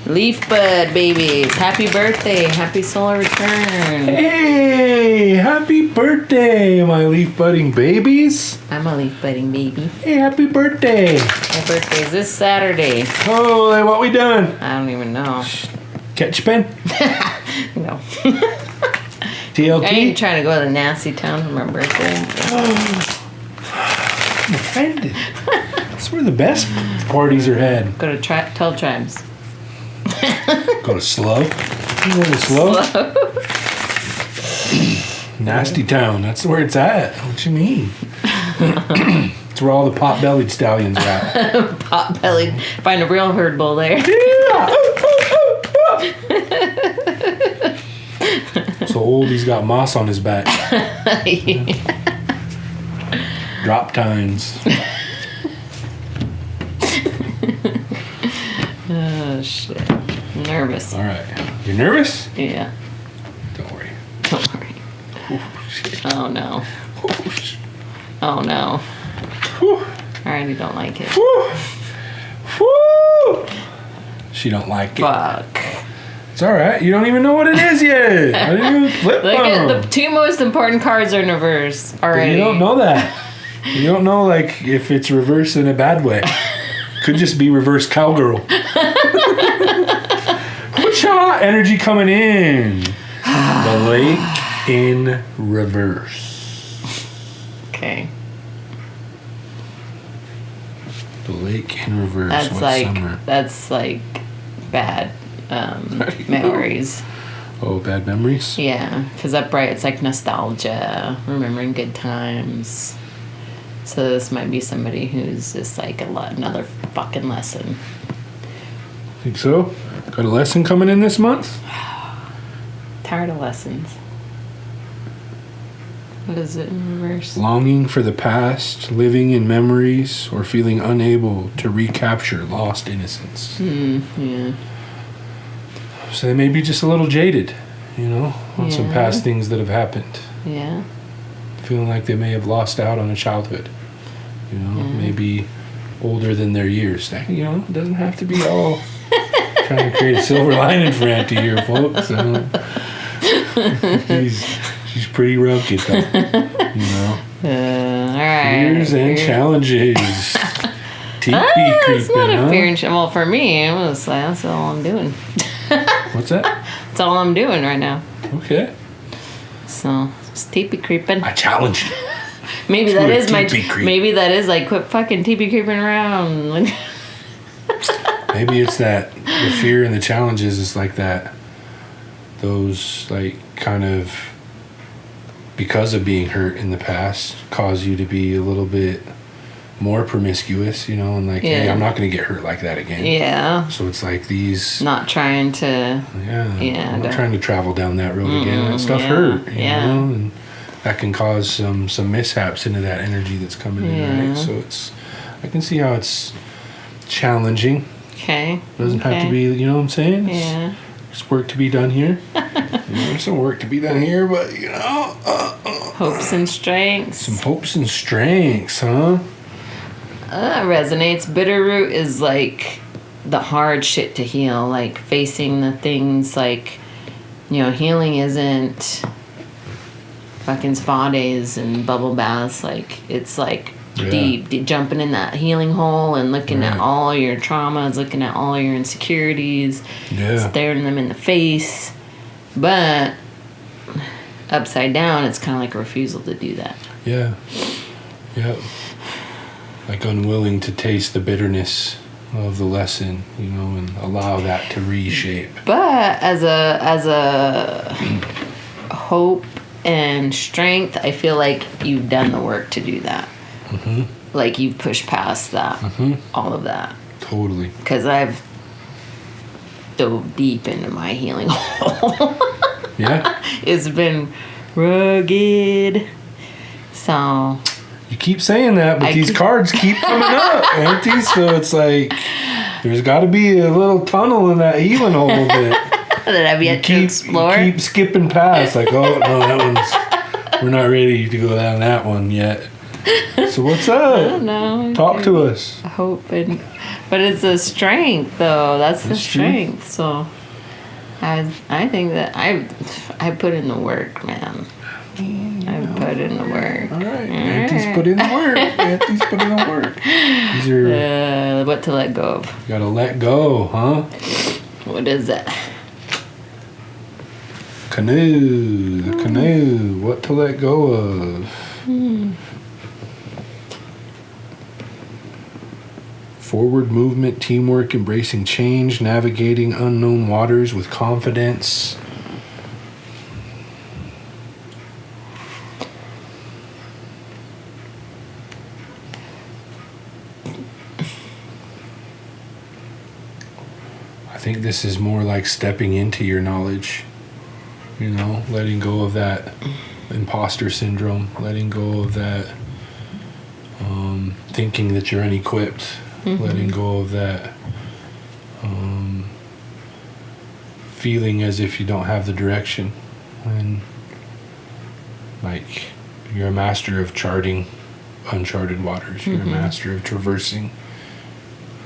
Leaf bud babies. Happy birthday. Happy solar return. Hey, happy birthday, my leaf budding babies. I'm a leaf budding baby. Hey, happy birthday. My birthday is this Saturday. Holy, what we doing? I don't even know. Catch pen? No. TLT? I ain't trying to go to nasty town for my birthday. I'm offended. That's where the best parties are had. Go to 12 tribes. Go to Slow? You go to Slow? Nasty town. That's where it's at. What you mean? It's where all the pot-bellied stallions are at. Pot-bellied. Find a real herd bull there. Yeah. So old, he's got moss on his back. Drop tines. Oh, shit. I'm nervous. All right. You're nervous? Yeah. Don't worry. Don't worry. Oh, shit. Oh, no. Oh, shit. Oh, no. Whew. I already don't like it. Whew. Whew. She don't like it. Fuck. It's all right. You don't even know what it is yet. I didn't even flip Look them. at the two most important cards are in reverse already. You don't know that. You don't know, like, if it's reverse in a bad way. Could just be reverse cowgirl. Whatcha? Energy coming in. The lake in reverse. Okay. The lake in reverse. That's What like summer? that's like bad memories. Oh, bad memories? Yeah, because upright it's like nostalgia, remembering good times. So this might be somebody who's just like another fucking lesson. Think so? Got a lesson coming in this month? Tired of lessons. What is it in reverse? Longing for the past, living in memories, or feeling unable to recapture lost innocence. Yeah. So they may be just a little jaded, you know, on some Yeah. past things that have happened. Yeah. Feeling like they may have lost out on a childhood. You know, maybe older than their years. That, you know, it doesn't have to be all trying to create a silver lining for Aunty here, folks. She's pretty rugged, though. You know. All right. Fears and challenges. Teepee creeping, It's not a huh? fear and well, for me, it was like, that's all I'm doing. What's that? That's all I'm doing right now. Okay. So it's teepee creeping. I challenge you. Maybe to that a is my. teepee creep. Maybe that is like quit fucking teepee creeping around. Like, Maybe it's that the fear and the challenges is like that. Those like kind of because of being hurt in the past cause you to be a little bit more promiscuous, you know, and like, hey, Yeah. I'm not going to get hurt like that again. yeah. So it's like these. Not trying to. Yeah. Yeah, I'm not don't- trying to travel down that road again. That stuff yeah, hurt, you yeah. know, and that can cause some mishaps into that energy that's coming in, Yeah. right? So I can see how it's challenging. Okay. Doesn't have to okay. be, you know what I'm saying? Yeah. There's work to be done here. There's some work to be done here, but, you know. Hopes and strengths. Some hopes and strengths, huh? That resonates. Bitterroot is like the hard shit to heal. Like facing the things like, you know, healing isn't fucking spa days and bubble baths. Like it's like Yeah. deep jumping in that healing hole and looking at Right. all your traumas, looking at all your insecurities, Yeah. staring them in the face. But upside down, it's kind of like a refusal to do that. Yeah. Yeah. Like unwilling to taste the bitterness of the lesson, you know, and allow that to reshape. But as a hope and strength, I feel like you've done the work to do that. Mm-hmm. Like you've pushed past that, all of that. Totally. Because I've dove deep into my healing hole. Yeah. It's been rugged. So You keep saying that, but these cards keep coming up, Auntie. So it's like there's got to be a little tunnel in that healing hole bit. that I've yet to explore. You keep skipping past, like, oh no, that one's. We're not ready to go down that one yet. So what's up? I don't know. Talk to us. Hope and But it's a strength, though. That's the That's true. strength. So I think that I put in the work, man. I put in the work. All right. Auntie's put in the work. Auntie's put in the work. These are... what to let go of. You gotta let go, huh? What is that? Canoe. The canoe. What to let go of. Forward movement, teamwork, embracing change, navigating unknown waters with confidence. I think this is more like stepping into your knowledge, you know, letting go of that imposter syndrome, letting go of that thinking that you're unequipped, letting go of that feeling as if you don't have the direction, when like you're a master of charting uncharted waters, you're a master of traversing,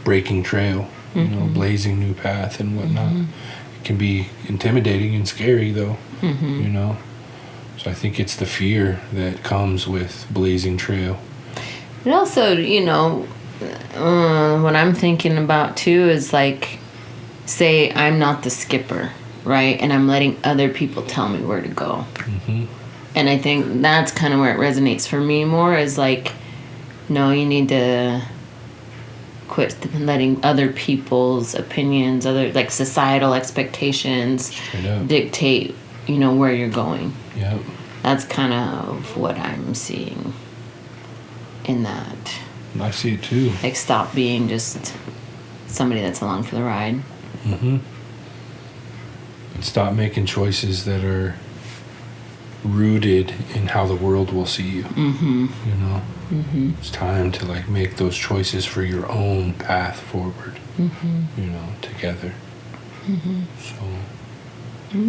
breaking trail, you know, blazing new path and whatnot. It can be intimidating and scary though, you know. So I think it's the fear that comes with blazing trail. And also, you know, what I'm thinking about too is like, say I'm not the skipper, right? And I'm letting other people tell me where to go. And I think that's kind of where it resonates for me more, is like, no, you need to quit letting other people's opinions, other like societal expectations dictate, you know, where you're going. Yep. That's kind of what I'm seeing in that. I see it too. Like, stop being just somebody that's along for the ride. And stop making choices that are rooted in how the world will see you. You know, it's time to like make those choices for your own path forward. You know, together. So.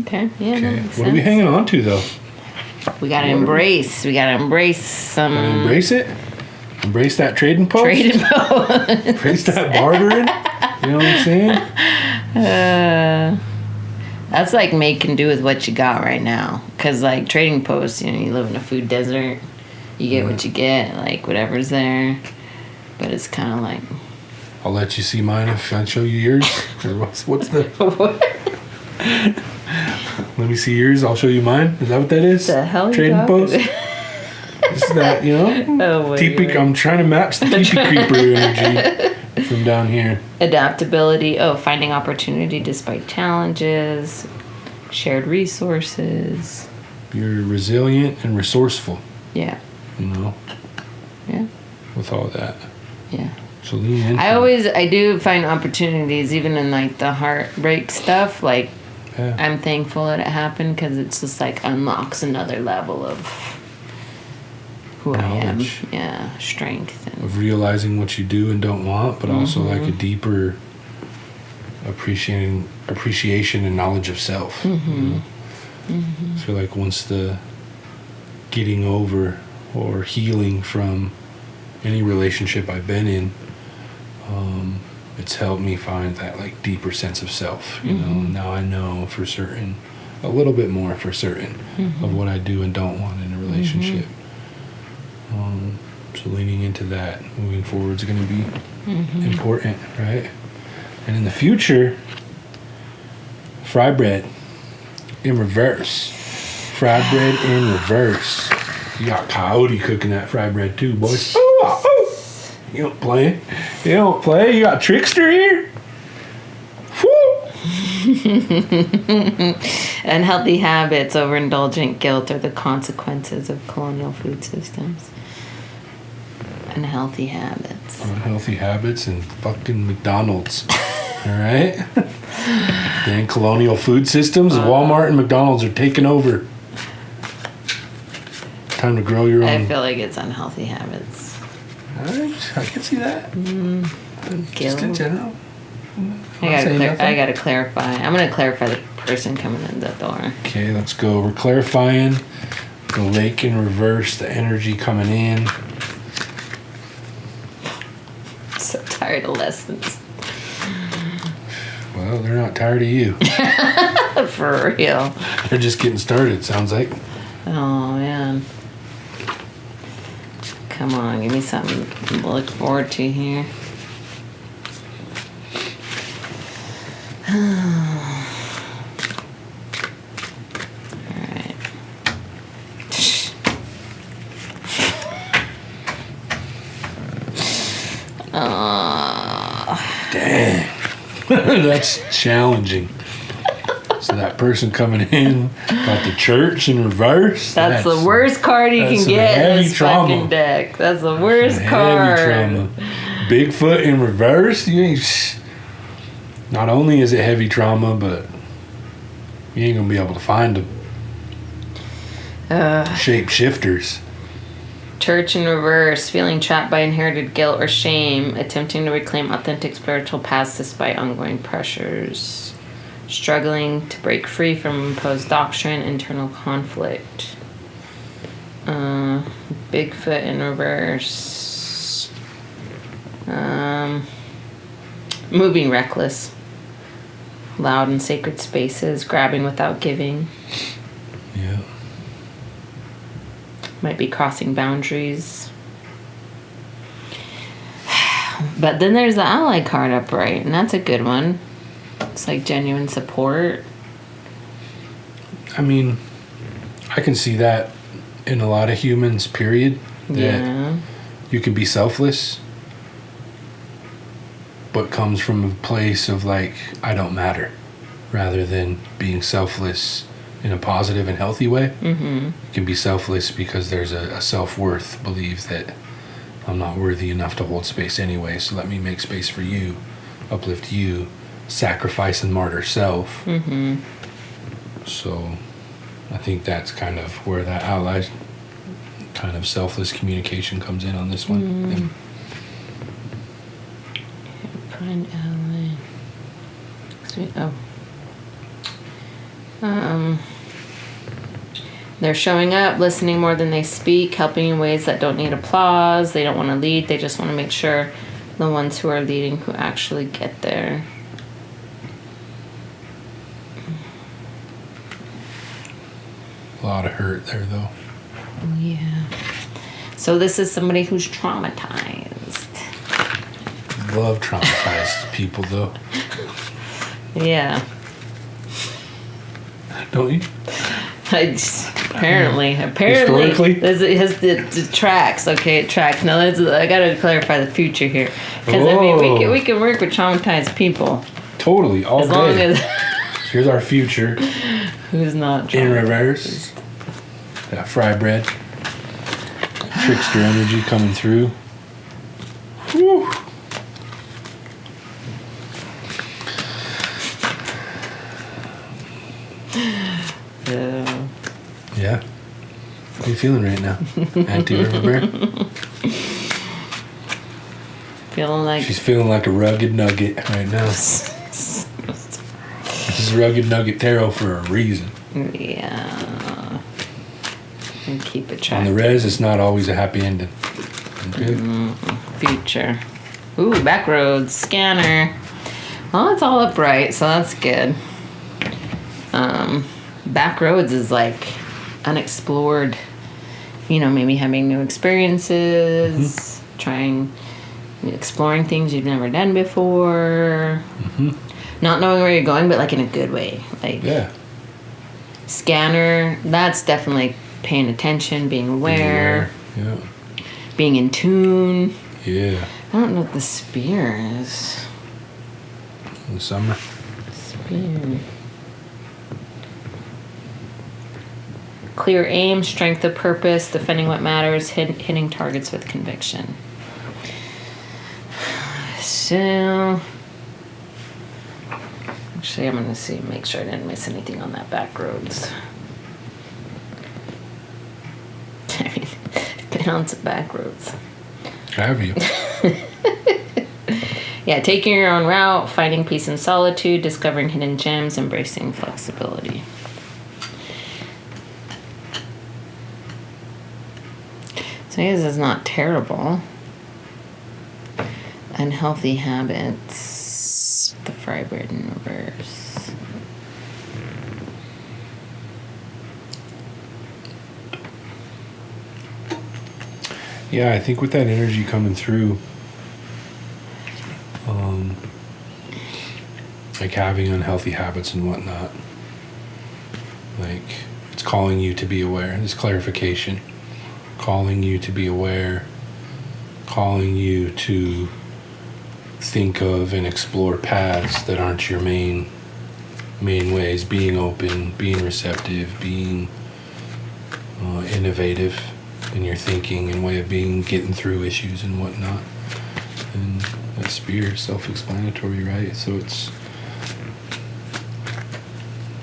Okay. Yeah. Okay. What are we hanging on to though? We gotta embrace. We gotta embrace some. Gotta embrace it. Embrace that trading post. Trading post. Embrace that bartering. You know what I'm saying? That's like make and do with what you got right now. Cause like trading posts, you know, you live in a food desert. You get what you get, like whatever's there. But it's kind of like. I'll let you see mine if I show you yours. Or what's the? Let me see yours. I'll show you mine. Is that what that is? The hell you trading talking? post. Is that, you know? Oh, teepee. I'm trying to match the teepee creeper energy from down here. Adaptability. Oh, finding opportunity despite challenges. Shared resources. You're resilient and resourceful. Yeah. You know? Yeah. With all that. Yeah. So lean into I do find opportunities even in like the heartbreak stuff. Like, I'm thankful that it happened because it's just like unlocks another level of who knowledge. I am. Yeah. Strength. And of realizing what you do and don't want, but also like a deeper appreciation and knowledge of self. You know? I feel like once the getting over or healing from any relationship I've been in, it's helped me find that like deeper sense of self, you know. Now I know for certain, a little bit more for certain of what I do and don't want in a relationship. So leaning into that moving forward is going to be important, right? And in the future, fry bread in reverse. Fry bread in reverse. You got Coyote cooking that fry bread too, boys. You don't play. You don't play. You got Trickster here. Woo! unhealthy habits, overindulgent guilt are the consequences of colonial food systems. Unhealthy habits. Unhealthy habits and fucking McDonald's. Alright? Then colonial food systems, Walmart and McDonald's are taking over. Time to grow your own. I feel like it's unhealthy habits. Alright, I can see that. Just in general. I gotta clarify. I'm gonna clarify the person coming in the door. Okay, let's go. We're clarifying the lake in reverse, the energy coming in. So tired of lessons. Well, they're not tired of you. For real. They're just getting started, sounds like. Oh, man. Come on, give me something to look forward to here. Alright. Dang. That's challenging. So that person coming in got the church in reverse. That's the worst card you can get in this trauma. fucking deck. That's the worst Heavy card. trauma. Bigfoot in reverse. You ain't. Not only is it heavy trauma, but you ain't gonna be able to find them. Shapeshifters. Church in reverse, feeling trapped by inherited guilt or shame, attempting to reclaim authentic spiritual paths despite ongoing pressures, struggling to break free from imposed doctrine, internal conflict. Bigfoot in reverse. Moving reckless. Loud in sacred spaces, grabbing without giving. Yeah. Might be crossing boundaries. But then there's the ally card upright, and that's a good one. It's like genuine support. I mean, I can see that in a lot of humans, period. That Yeah. you can be selfless, but comes from a place of like, I don't matter, rather than being selfless in a positive and healthy way. Mm-hmm. You can be selfless because there's a self-worth belief that I'm not worthy enough to hold space anyway, so let me make space for you, uplift you, sacrifice and martyr self. Mm-hmm. So I think that's kind of where that ally kind of selfless communication comes in on this one. Mm. Find ally. Sweet. They're showing up, listening more than they speak, helping in ways that don't need applause. They don't want to lead. They just want to make sure the ones who are leading who actually get there. A lot of hurt there, though. Yeah. So this is somebody who's traumatized. Love traumatized people, though. Yeah. Don't you? Apparently, Historically? it has the tracks. Okay, it tracks. Now, I gotta clarify the future here, because I mean, we can work with traumatized people Totally, all as long day. as Here's our future who's not in traumatized. reverse. That fry bread. Trickster energy coming through. Woo. Yeah. How are you feeling right now? Aunty River Bear? Feeling like She's feeling like a rugged nugget right now. This is rugged nugget tarot for a reason. yeah. And keep it On track. the res, it's not always a happy ending. Okay? Future. Ooh, back roads, scanner. Well, it's all upright, so that's good. Back roads is like unexplored, maybe having new experiences, exploring things you've never done before, not knowing where you're going, but like in a good way. Like, Yeah. scanner, that's definitely paying attention, being aware, Yeah. being in tune. Yeah. I don't know what the spear is. In the summer. Spear. Clear aim, strength of purpose, defending what matters, hitting targets with conviction. So, actually, I'm going to make sure I didn't miss anything on that back roads. I mean, been on some back roads. Have you? Yeah, taking your own route, finding peace in solitude, discovering hidden gems, embracing flexibility. So I guess it's not terrible. Unhealthy habits. The Firebird in reverse. Yeah, I think with that energy coming through, like having unhealthy habits and whatnot, like it's calling you to be aware. This clarification, calling you to be aware, calling you to think of and explore paths that aren't your main ways, being open, being receptive, being innovative in your thinking and way of being, getting through issues and whatnot. And that spear is self-explanatory, right? So it's,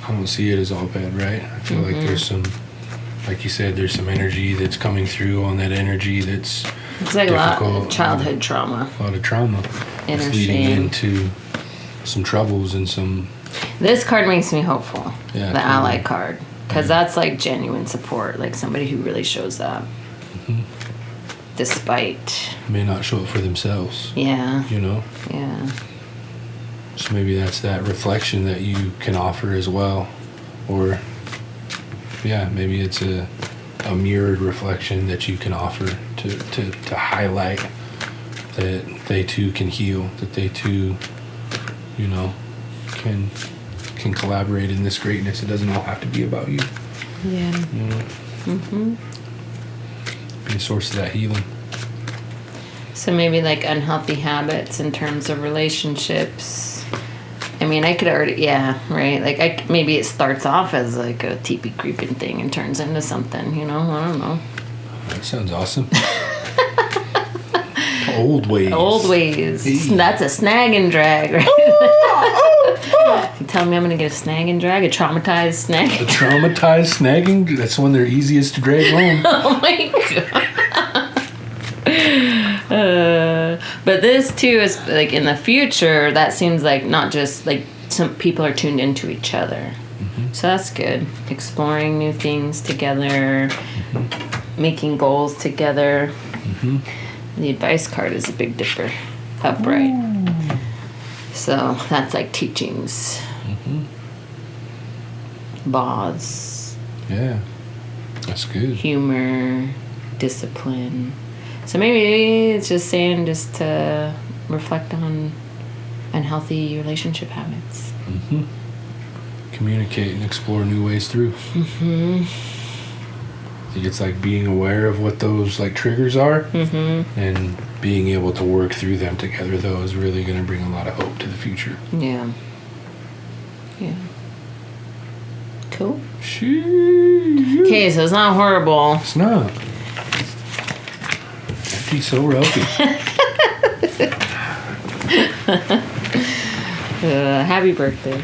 I don't see it as all bad, right? I feel like there's some, like you said, there's some energy that's coming through on that energy that's it's like difficult. a lot of childhood trauma. A lot of trauma. Inner it's leading shame. into some troubles and some... This card makes me hopeful. Yeah, the totally. ally card. Because that's like genuine support. Like somebody who really shows up. Despite... May not show up for themselves. Yeah. You know? Yeah. So maybe that's that reflection that you can offer as well. Or, yeah, maybe it's a mirrored reflection that you can offer to highlight that they too can heal, that they too, you know, can collaborate in this greatness. It doesn't all have to be about you. Yeah. You know? Be a source of that healing. So maybe like unhealthy habits in terms of relationships. I mean, I could already, yeah, right? Like, maybe it starts off as like a teepee creeping thing and turns into something, you know? I don't know. That sounds awesome. Old ways. Old ways. Hey. That's a snag and drag, right? You tell me I'm going to get a snag and drag? A traumatized snag? The traumatized snagging, that's when they're easiest to drag home. Oh my God. But this too is like in the future, that seems like not just like some people are tuned into each other. So that's good. Exploring new things together, making goals together. The advice card is a Big Dipper, upright. So that's like teachings, laws, Yeah, that's good. humor, discipline. So maybe it's just saying just to reflect on unhealthy relationship habits. Communicate and explore new ways through. I think it's like being aware of what those like triggers are and being able to work through them together, though, is really going to bring a lot of hope to the future. Yeah. Yeah. Cool. Sheesh. Okay, so it's not horrible. It's not. She's so ropey. Happy birthday.